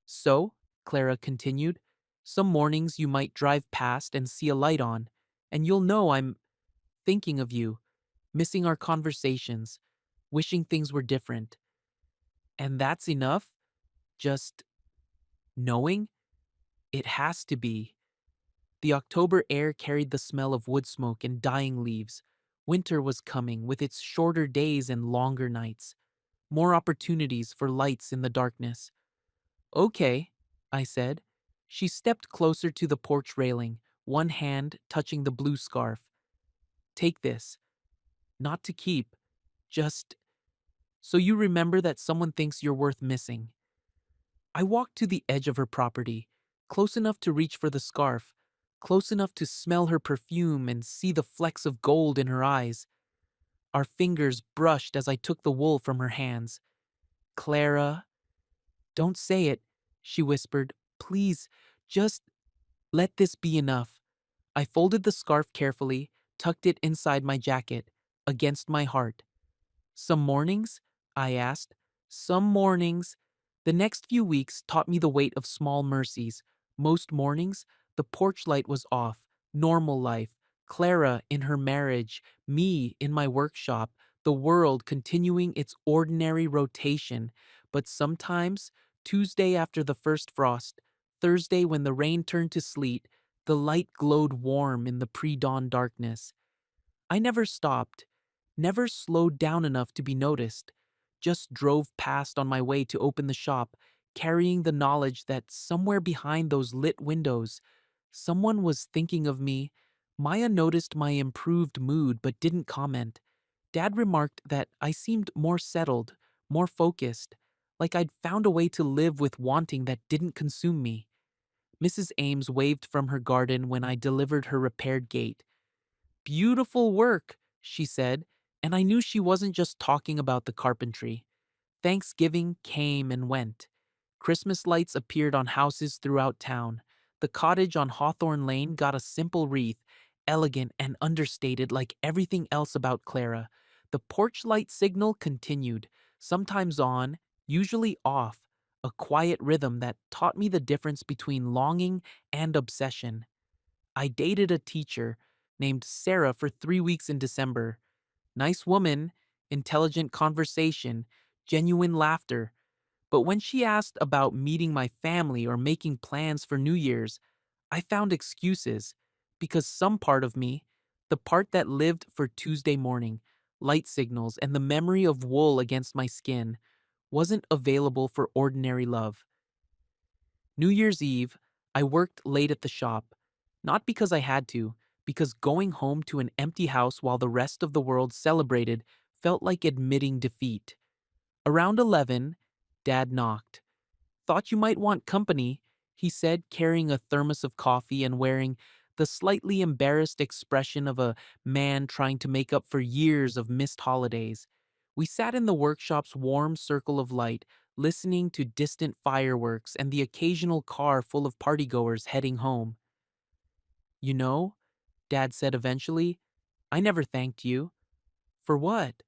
So, Clara continued, some mornings you might drive past and see a light on, and you'll know I'm thinking of you, missing our conversations, wishing things were different. And that's enough? Just knowing? It has to be. The October air carried the smell of wood smoke and dying leaves. Winter was coming with its shorter days and longer nights. More opportunities for lights in the darkness. Okay, I said. She stepped closer to the porch railing, one hand touching the blue scarf. Take this. Not to keep. Just so you remember that someone thinks you're worth missing. I walked to the edge of her property, close enough to reach for the scarf, close enough to smell her perfume and see the flecks of gold in her eyes. Our fingers brushed as I took the wool from her hands. Clara, don't say it, she whispered. Please, just let this be enough. I folded the scarf carefully, tucked it inside my jacket, against my heart. Some mornings? I asked. Some mornings. The next few weeks taught me the weight of small mercies. Most mornings, the porch light was off. Normal life. Clara in her marriage, me in my workshop, the world continuing its ordinary rotation. But sometimes, Tuesday after the first frost, Thursday when the rain turned to sleet, the light glowed warm in the pre-dawn darkness. I never stopped, never slowed down enough to be noticed, just drove past on my way to open the shop, carrying the knowledge that somewhere behind those lit windows, someone was thinking of me. Maya noticed my improved mood but didn't comment. Dad remarked that I seemed more settled, more focused, like I'd found a way to live with wanting that didn't consume me. Mrs. Ames waved from her garden when I delivered her repaired gate. Beautiful work, she said, and I knew she wasn't just talking about the carpentry. Thanksgiving came and went. Christmas lights appeared on houses throughout town. The cottage on Hawthorne Lane got a simple wreath, elegant and understated like everything else about Clara. The porch light signal continued, sometimes on, usually off, a quiet rhythm that taught me the difference between longing and obsession. I dated a teacher named Sarah for 3 weeks in December. Nice woman, intelligent conversation, genuine laughter. But when she asked about meeting my family or making plans for New Year's, I found excuses because some part of me, the part that lived for Tuesday morning, light signals, and the memory of wool against my skin, wasn't available for ordinary love. New Year's Eve, I worked late at the shop, not because I had to, because going home to an empty house while the rest of the world celebrated felt like admitting defeat. Around 11, Dad knocked. "Thought you might want company," he said, carrying a thermos of coffee and wearing the slightly embarrassed expression of a man trying to make up for years of missed holidays. We sat in the workshop's warm circle of light, listening to distant fireworks and the occasional car full of partygoers heading home. "You know," Dad said eventually, "I never thanked you." "For what?"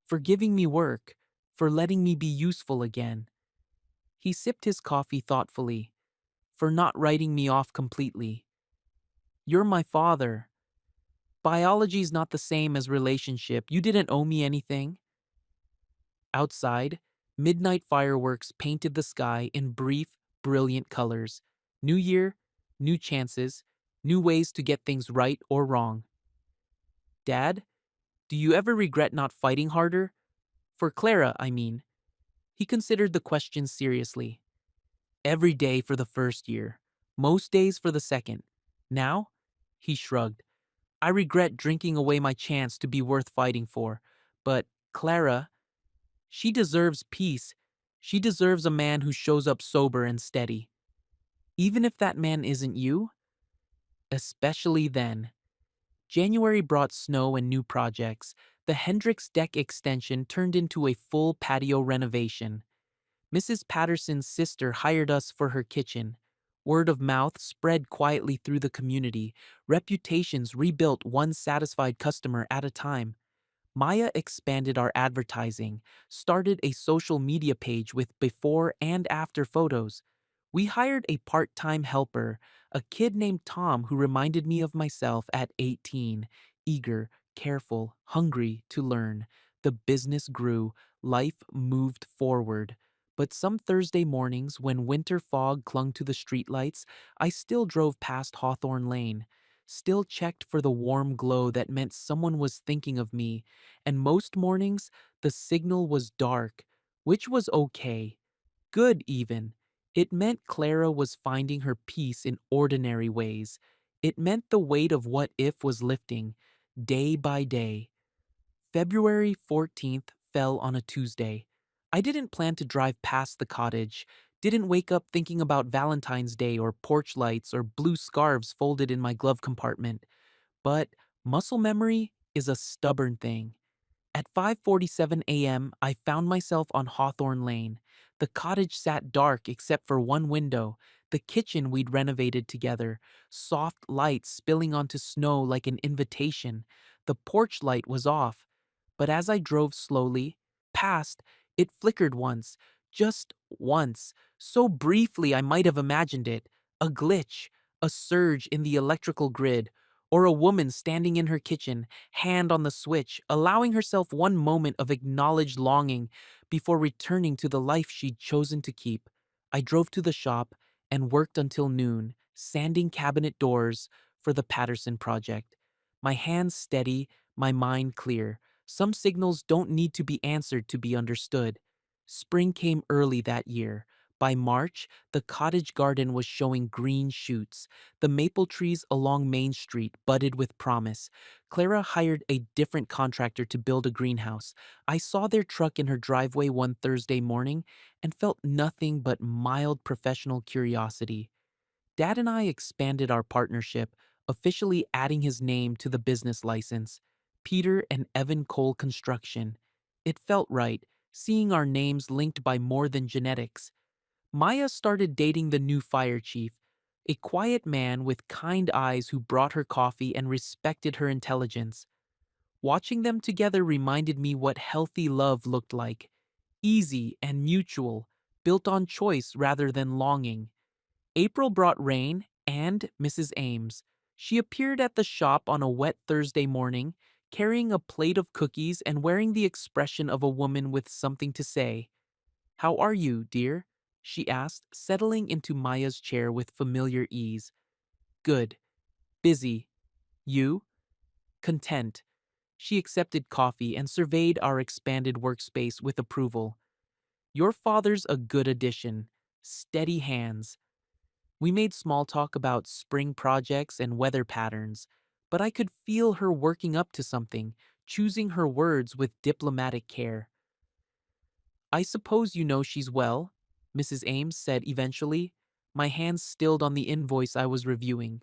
"For giving me work, for letting me be useful again." He sipped his coffee thoughtfully. "For not writing me off completely." "You're my father. Biology's not the same as relationship. You didn't owe me anything." Outside, midnight fireworks painted the sky in brief, brilliant colors. New year, new chances, new ways to get things right or wrong. "Dad, do you ever regret not fighting harder? For Clara, I mean." He considered the question seriously. "Every day for the first year. Most days for the second. Now?" He shrugged. "I regret drinking away my chance to be worth fighting for. But Clara, she deserves peace. She deserves a man who shows up sober and steady. Even if that man isn't you?" Especially then. January brought snow and new projects. The Hendricks deck extension turned into a full patio renovation. Mrs. Patterson's sister hired us for her kitchen. Word of mouth spread quietly through the community. Reputations rebuilt one satisfied customer at a time. Maya expanded our advertising, started a social media page with before and after photos. We hired a part-time helper, a kid named Tom who reminded me of myself at 18, eager, careful, hungry to learn. The business grew, life moved forward. But some Thursday mornings, when winter fog clung to the streetlights, I still drove past Hawthorne Lane, still checked for the warm glow that meant someone was thinking of me, and most mornings, the signal was dark, which was okay, good even. It meant Clara was finding her peace in ordinary ways. It meant the weight of what if was lifting, day by day. February 14th fell on a Tuesday. I didn't plan to drive past the cottage, didn't wake up thinking about Valentine's Day or porch lights or blue scarves folded in my glove compartment. But muscle memory is a stubborn thing. At 5:47 a.m., I found myself on Hawthorne Lane. The cottage sat dark except for one window, the kitchen we'd renovated together, soft light spilling onto snow like an invitation. The porch light was off, but as I drove slowly past, it flickered once, just once, so briefly I might have imagined it. A glitch, a surge in the electrical grid, or a woman standing in her kitchen, hand on the switch, allowing herself one moment of acknowledged longing before returning to the life she'd chosen to keep. I drove to the shop and worked until noon, sanding cabinet doors for the Patterson project. My hands steady, my mind clear. Some signals don't need to be answered to be understood. Spring came early that year. By March, the cottage garden was showing green shoots. The maple trees along Main Street budded with promise. Clara hired a different contractor to build a greenhouse. I saw their truck in her driveway one Thursday morning and felt nothing but mild professional curiosity. Dad and I expanded our partnership, officially adding his name to the business license, Peter and Evan Cole Construction. It felt right, seeing our names linked by more than genetics. Maya started dating the new fire chief, a quiet man with kind eyes who brought her coffee and respected her intelligence. Watching them together reminded me what healthy love looked like, easy and mutual, built on choice rather than longing. April brought rain and Mrs. Ames. She appeared at the shop on a wet Thursday morning, carrying a plate of cookies and wearing the expression of a woman with something to say. How are you, dear? She asked, settling into Maya's chair with familiar ease. Good. Busy. You? Content. She accepted coffee and surveyed our expanded workspace with approval. Your father's a good addition. Steady hands. We made small talk about spring projects and weather patterns, but I could feel her working up to something, choosing her words with diplomatic care. I suppose you know she's well, Mrs. Ames said eventually, my hands stilled on the invoice I was reviewing.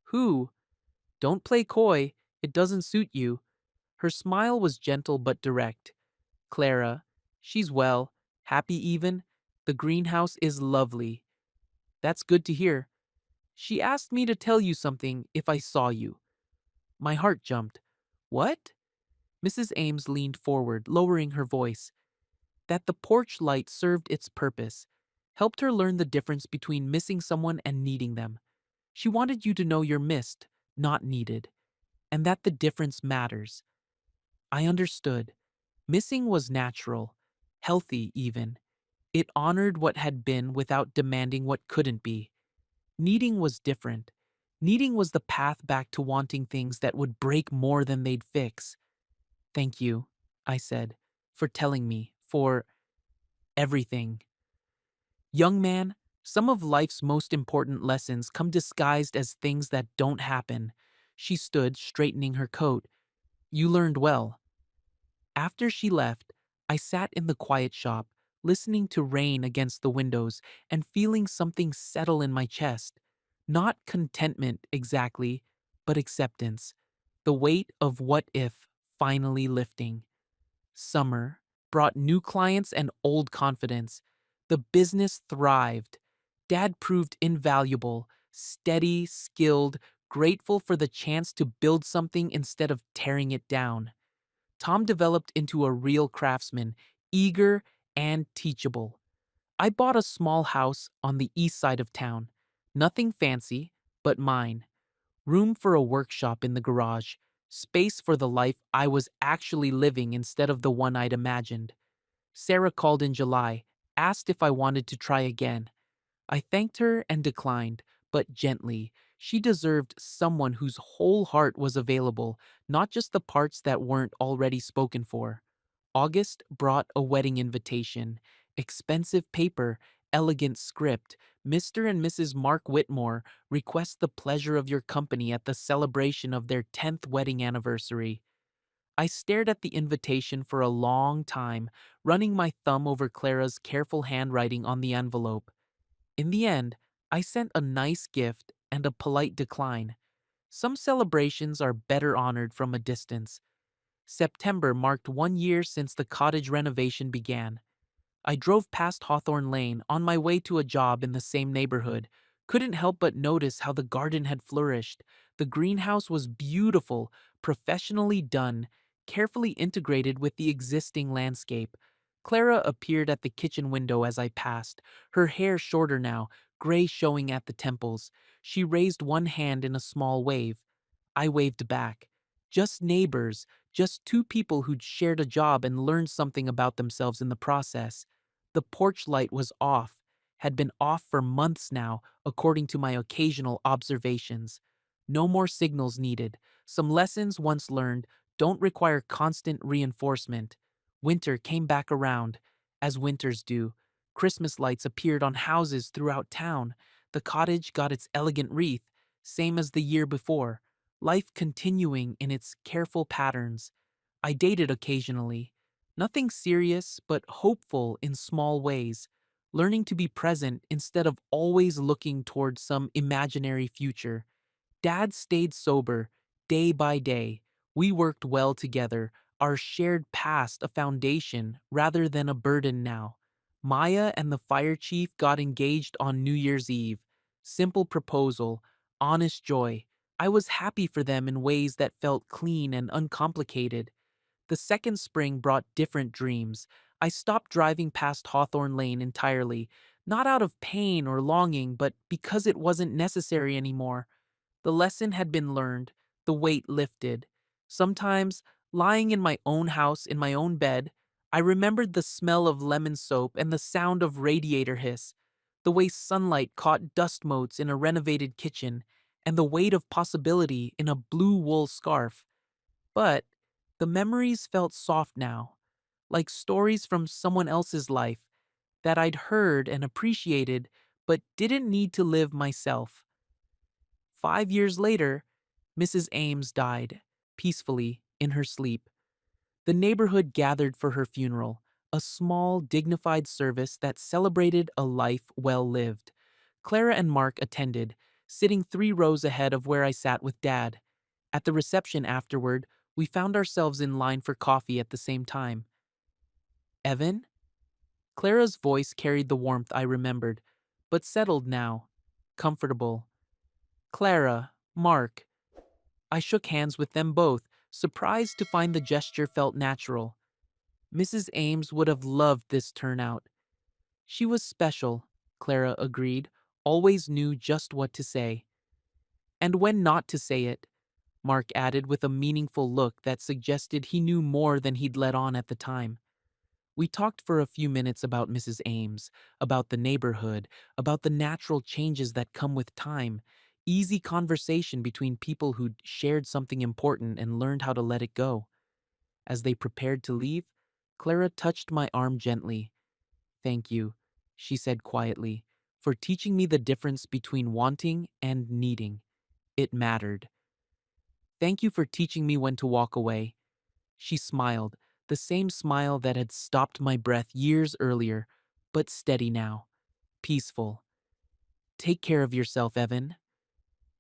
Who? Don't play coy, it doesn't suit you. Her smile was gentle but direct. Clara, she's well, happy even. The greenhouse is lovely. That's good to hear. She asked me to tell you something if I saw you. My heart jumped. What? Mrs. Ames leaned forward, lowering her voice. That the porch light served its purpose, helped her learn the difference between missing someone and needing them. She wanted you to know you're missed, not needed, and that the difference matters. I understood. Missing was natural, healthy even. It honored what had been without demanding what couldn't be. Needing was different. Needing was the path back to wanting things that would break more than they'd fix. Thank you, I said, for telling me, for everything. Young man, some of life's most important lessons come disguised as things that don't happen. She stood, straightening her coat. You learned well. After she left, I sat in the quiet shop, listening to rain against the windows and feeling something settle in my chest. Not contentment exactly, but acceptance. The weight of what if finally lifting. Summer brought new clients and old confidence. The business thrived. Dad proved invaluable, steady, skilled, grateful for the chance to build something instead of tearing it down. Tom developed into a real craftsman, eager and teachable. I bought a small house on the east side of town. Nothing fancy, but mine. Room for a workshop in the garage. Space for the life I was actually living instead of the one I'd imagined. Sarah called in July, asked if I wanted to try again. I thanked her and declined, but gently. She deserved someone whose whole heart was available, not just the parts that weren't already spoken for. August brought a wedding invitation, expensive paper, elegant script. Mr. and Mrs. Mark Whitmore request the pleasure of your company at the celebration of their 10th wedding anniversary. I stared at the invitation for a long time, running my thumb over Clara's careful handwriting on the envelope. In the end, I sent a nice gift and a polite decline. Some celebrations are better honored from a distance. September marked 1 year since the cottage renovation began. I drove past Hawthorne Lane on my way to a job in the same neighborhood. Couldn't help but notice how the garden had flourished. The greenhouse was beautiful, professionally done, carefully integrated with the existing landscape. Clara appeared at the kitchen window as I passed, her hair shorter now, gray showing at the temples. She raised one hand in a small wave. I waved back. Just neighbors, just two people who'd shared a job and learned something about themselves in the process. The porch light was off, had been off for months now, according to my occasional observations. No more signals needed. Some lessons once learned don't require constant reinforcement. Winter came back around, as winters do. Christmas lights appeared on houses throughout town. The cottage got its elegant wreath, same as the year before, life continuing in its careful patterns. I dated occasionally. Nothing serious, but hopeful in small ways, learning to be present instead of always looking toward some imaginary future. Dad stayed sober, day by day. We worked well together, our shared past a foundation rather than a burden now. Maya and the fire chief got engaged on New Year's Eve. Simple proposal, honest joy. I was happy for them in ways that felt clean and uncomplicated. The second spring brought different dreams. I stopped driving past Hawthorne Lane entirely, not out of pain or longing, but because it wasn't necessary anymore. The lesson had been learned, the weight lifted. Sometimes, lying in my own house in my own bed, I remembered the smell of lemon soap and the sound of radiator hiss, the way sunlight caught dust motes in a renovated kitchen, and the weight of possibility in a blue wool scarf. But the memories felt soft now, like stories from someone else's life that I'd heard and appreciated but didn't need to live myself. 5 years later, Mrs. Ames died, peacefully, in her sleep. The neighborhood gathered for her funeral, a small, dignified service that celebrated a life well lived. Clara and Mark attended, sitting 3 rows ahead of where I sat with Dad. At the reception afterward, we found ourselves in line for coffee at the same time. Evan? Clara's voice carried the warmth I remembered, but settled now, comfortable. Clara, Mark. I shook hands with them both, surprised to find the gesture felt natural. Mrs. Ames would have loved this turnout. She was special, Clara agreed, always knew just what to say. And when not to say it, Mark added with a meaningful look that suggested he knew more than he'd let on at the time. We talked for a few minutes about Mrs. Ames, about the neighborhood, about the natural changes that come with time. Easy conversation between people who'd shared something important and learned how to let it go. As they prepared to leave, Clara touched my arm gently. "Thank you," she said quietly, "for teaching me the difference between wanting and needing. It mattered. Thank you for teaching me when to walk away." She smiled, the same smile that had stopped my breath years earlier, but steady now, peaceful. "Take care of yourself, Evan."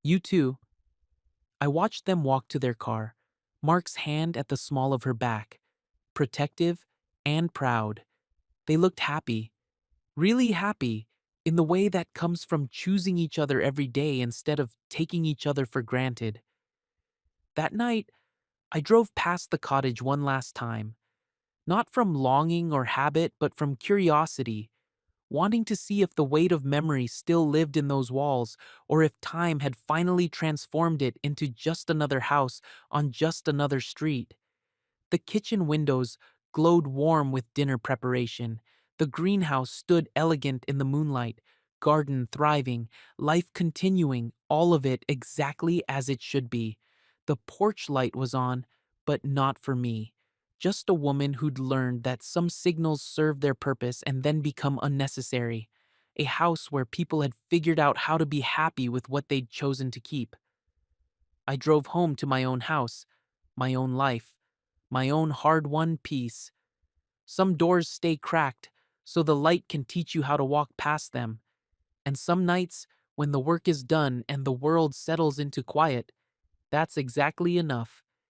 "You too." I watched them walk to their car, Mark's hand at the small of her back, protective and proud. They looked happy, really happy, in the way that comes from choosing each other every day instead of taking each other for granted. That night, I drove past the cottage one last time, not from longing or habit, but from curiosity, wanting to see if the weight of memory still lived in those walls, or if time had finally transformed it into just another house on just another street. The kitchen windows glowed warm with dinner preparation. The greenhouse stood elegant in the moonlight, garden thriving, life continuing, all of it exactly as it should be. The porch light was on, but not for me. Just a woman who'd learned that some signals serve their purpose and then become unnecessary. A house where people had figured out how to be happy with what they'd chosen to keep. I drove home to my own house, my own life, my own hard-won peace. Some doors stay cracked, so the light can teach you how to walk past them. And some nights, when the work is done and the world settles into quiet, that's exactly enough.